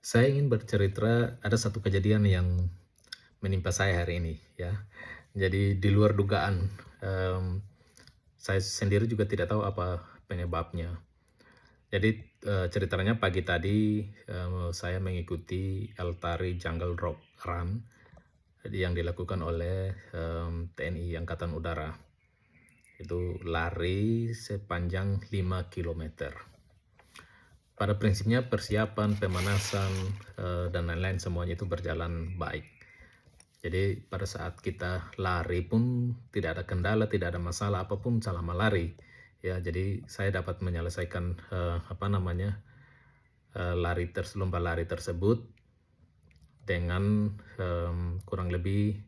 Saya ingin bercerita ada satu kejadian yang menimpa saya hari ini ya. Jadi di luar dugaan, mmm, saya sendiri juga tidak tahu apa penyebabnya. Jadi, ceritanya pagi tadi, saya mengikuti Eltari Jungle Rock Run yang dilakukan oleh, TNI Angkatan Udara. Itu lari sepanjang 5 kilometer. Pada prinsipnya persiapan, pemanasan, dan lain-lain semuanya itu berjalan baik. Jadi pada saat kita lari pun tidak ada kendala, tidak ada masalah apapun selama lari. Ya, jadi saya dapat menyelesaikan lomba lari tersebut dengan kurang lebih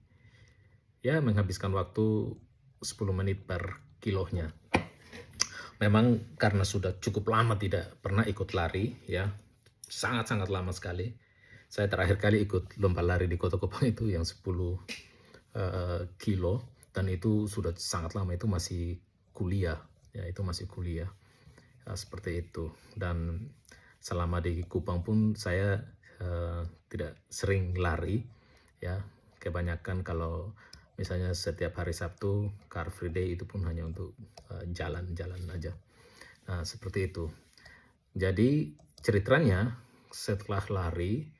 ya menghabiskan waktu 10 menit per kilonya. Memang karena sudah cukup lama tidak pernah ikut lari ya, sangat-sangat lama sekali. Saya terakhir kali ikut lomba lari di Kota Kupang itu yang 10 kilo, dan itu sudah sangat lama, itu masih kuliah ya, itu masih kuliah seperti itu. Dan selama di Kupang pun saya tidak sering lari ya, kebanyakan kalau misalnya setiap hari Sabtu Car Free Day itu pun hanya untuk jalan-jalan aja. Nah, seperti itu. Jadi ceritanya setelah lari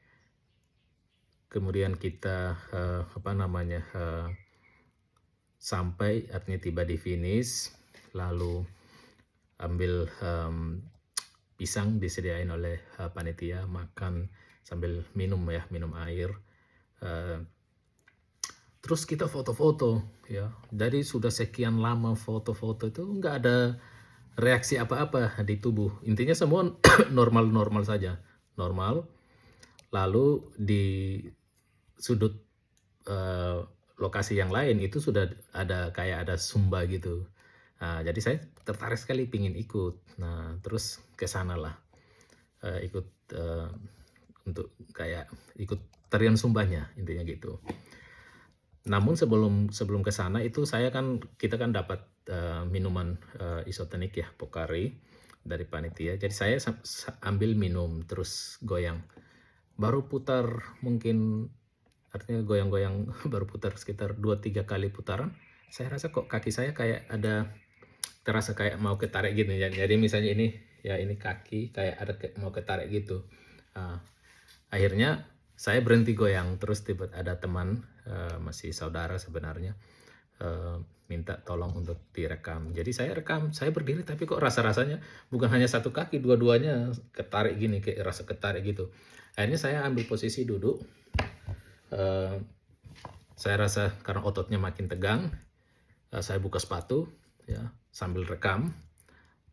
kemudian kita sampai, artinya tiba di finish, lalu ambil pisang disediain oleh panitia, makan sambil minum ya, minum air. Terus kita foto-foto ya. Jadi sudah sekian lama foto-foto itu nggak ada reaksi apa-apa di tubuh. Intinya semua normal-normal saja, normal. Lalu di sudut eh, lokasi yang lain itu sudah ada kayak ada Zumba gitu. Nah, jadi saya tertarik sekali pingin ikut. Nah, terus ke sana lah, ikut untuk kayak ikut tarian Zumbanya, intinya gitu. Namun sebelum sebelum ke sana itu kita kan dapat minuman isotonik ya, Pocari dari panitia. Jadi saya ambil minum terus goyang. Baru putar mungkin, artinya goyang-goyang baru putar sekitar 2-3 kali putaran, saya rasa kok kaki saya kayak ada terasa kayak mau ketarik gitu ya. Jadi misalnya ini ya, ini kaki kayak ada mau ketarik gitu. Nah, akhirnya saya berhenti goyang, terus tiba ada teman, masih saudara sebenarnya, minta tolong untuk direkam. Jadi saya rekam, saya berdiri tapi kok rasa-rasanya bukan hanya satu kaki, dua-duanya ketarik gini, kayak rasa ketarik gitu. Akhirnya saya ambil posisi duduk, saya rasa karena ototnya makin tegang, saya buka sepatu ya sambil rekam.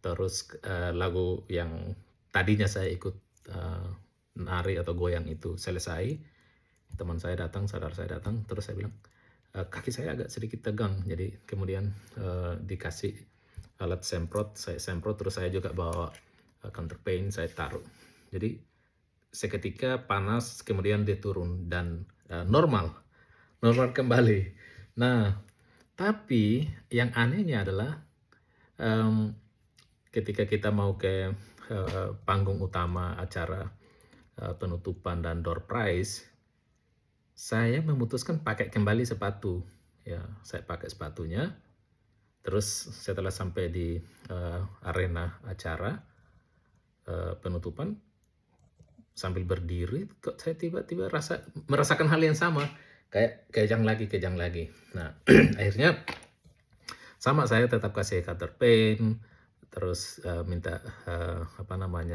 Terus lagu yang tadinya saya ikut nari atau goyang itu selesai, teman saya datang, saudara saya datang, terus saya bilang kaki saya agak sedikit tegang. Jadi kemudian dikasih alat semprot, saya semprot, terus saya juga bawa counter pain, saya taruh. Jadi seketika panas, kemudian dia turun dan normal kembali. Nah, tapi yang anehnya adalah ketika kita mau ke panggung utama acara penutupan dan door prize, saya memutuskan pakai kembali sepatu. Ya, saya pakai sepatunya. Terus setelah sampai di arena acara penutupan, sambil berdiri kok saya tiba-tiba merasakan hal yang sama, kayak kejang lagi. Nah, akhirnya sama, saya tetap kasih cutter pain, terus minta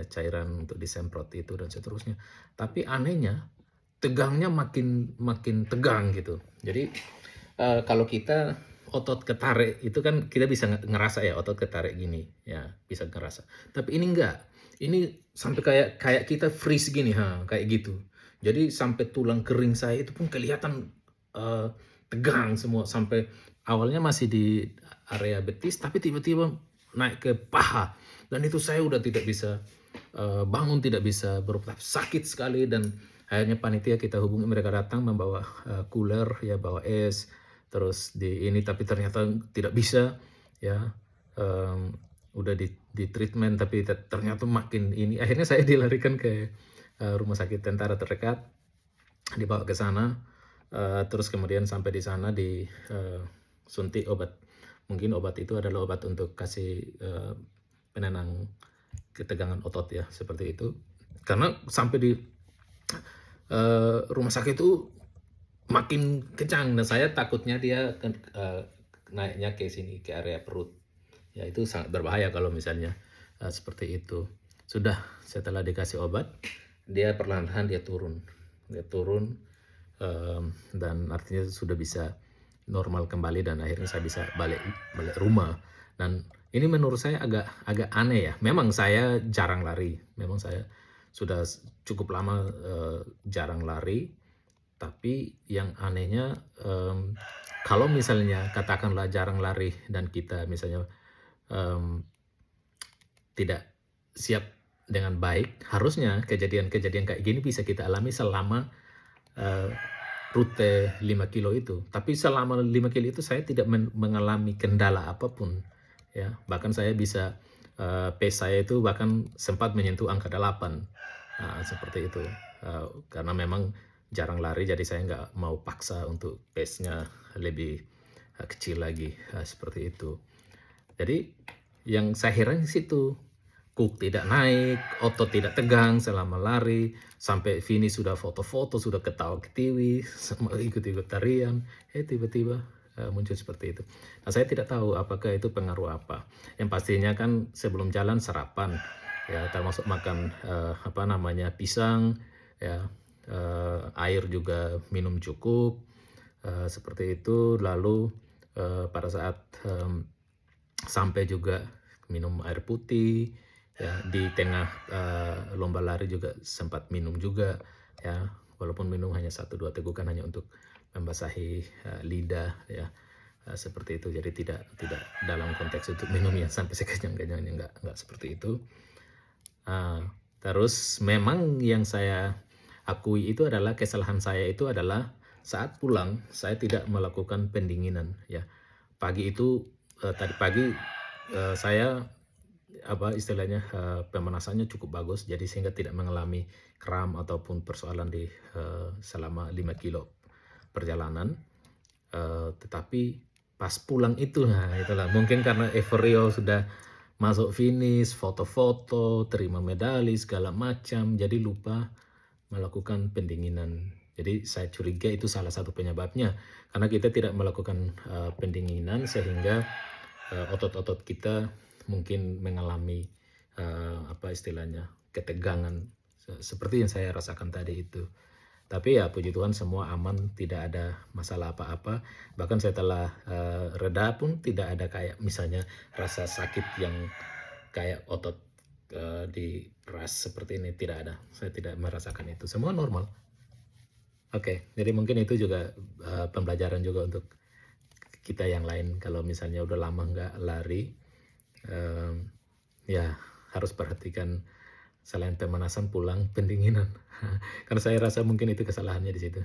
cairan untuk disemprot itu dan seterusnya. Tapi anehnya tegangnya makin makin tegang gitu. Jadi kalau kita otot ketarik itu kan kita bisa ngerasa ya, otot ketarik gini ya, bisa ngerasa. Tapi ini enggak. Ini sampai kayak kita freeze gini, kayak gitu. Jadi sampai tulang kering saya itu pun kelihatan tegang semua, sampai awalnya masih di area betis tapi tiba-tiba naik ke paha, dan itu saya udah tidak bisa bangun, tidak bisa beroperasi, sakit sekali. Dan akhirnya panitia kita hubungi, mereka datang membawa cooler ya, bawa es, terus di ini, tapi ternyata tidak bisa ya. Udah di treatment tapi ternyata makin ini, akhirnya saya dilarikan ke rumah sakit tentara terdekat, dibawa ke sana, terus kemudian sampai di sana suntik obat. Mungkin obat itu adalah obat untuk kasih, penenang ketegangan otot ya, seperti itu. Karena sampai di, rumah sakit itu makin kencang dan saya takutnya dia naiknya ke sini, ke area perut. Ya itu sangat berbahaya kalau misalnya, seperti itu. Sudah setelah dikasih obat, dia perlahan-lahan dia turun, dan artinya sudah bisa normal kembali dan akhirnya saya bisa balik balik rumah. Dan ini menurut saya agak agak aneh ya. Memang saya jarang lari, memang saya sudah cukup lama, jarang lari, tapi yang anehnya, kalau misalnya katakanlah jarang lari dan kita misalnya, mmm, tidak siap dengan baik, harusnya kejadian-kejadian kayak gini bisa kita alami selama, eee, rute 5 kilo itu. Tapi selama 5 kilo itu saya tidak mengalami kendala apapun, ya. Bahkan saya bisa, pace saya itu bahkan sempat menyentuh angka 8, seperti itu. Karena memang jarang lari jadi saya nggak mau paksa untuk pace-nya lebih, kecil lagi, seperti itu. Jadi yang saya heran di situ, kuk tidak naik, otot tidak tegang selama lari, sampai finish sudah foto-foto, sudah ketawa-ketiwi, semua ikut-ikut tarian, tiba-tiba, muncul seperti itu. Nah, saya tidak tahu apakah itu pengaruh apa. Yang pastinya kan sebelum jalan sarapan, ya termasuk makan, apa namanya, pisang, ya, air juga minum cukup, seperti itu. Lalu, pada saat, sampai juga minum air putih, ya di tengah, lomba lari juga sempat minum juga, ya. Walaupun minum hanya 1, 2 tegukan hanya untuk membasahi, lidah ya, seperti itu. Jadi tidak dalam konteks untuk minum yang sampai sekenyang-kenyangnya, enggak seperti itu. Terus memang yang saya akui itu adalah kesalahan saya itu adalah saat pulang saya tidak melakukan pendinginan ya. Pagi itu, tadi pagi, saya apa istilahnya, pemanasannya cukup bagus jadi sehingga tidak mengalami kram ataupun persoalan selama 5 kilo perjalanan. Tetapi pas pulang itu, nah itulah mungkin karena euforia sudah masuk finish, foto-foto, terima medali segala macam, jadi lupa melakukan pendinginan. Jadi saya curiga itu salah satu penyebabnya, karena kita tidak melakukan, pendinginan sehingga, otot-otot kita mungkin mengalami, apa istilahnya, ketegangan seperti yang saya rasakan tadi itu. Tapi ya puji Tuhan semua aman, tidak ada masalah apa-apa. Bahkan setelah, reda pun tidak ada kayak misalnya rasa sakit yang kayak otot, diperas seperti ini, tidak ada. Saya tidak merasakan itu, semua normal. Oke, jadi mungkin itu juga, pembelajaran juga untuk kita yang lain kalau misalnya udah lama nggak lari, ya harus perhatikan selain pemanasan pulang pendinginan. Karena saya rasa mungkin itu kesalahannya di situ.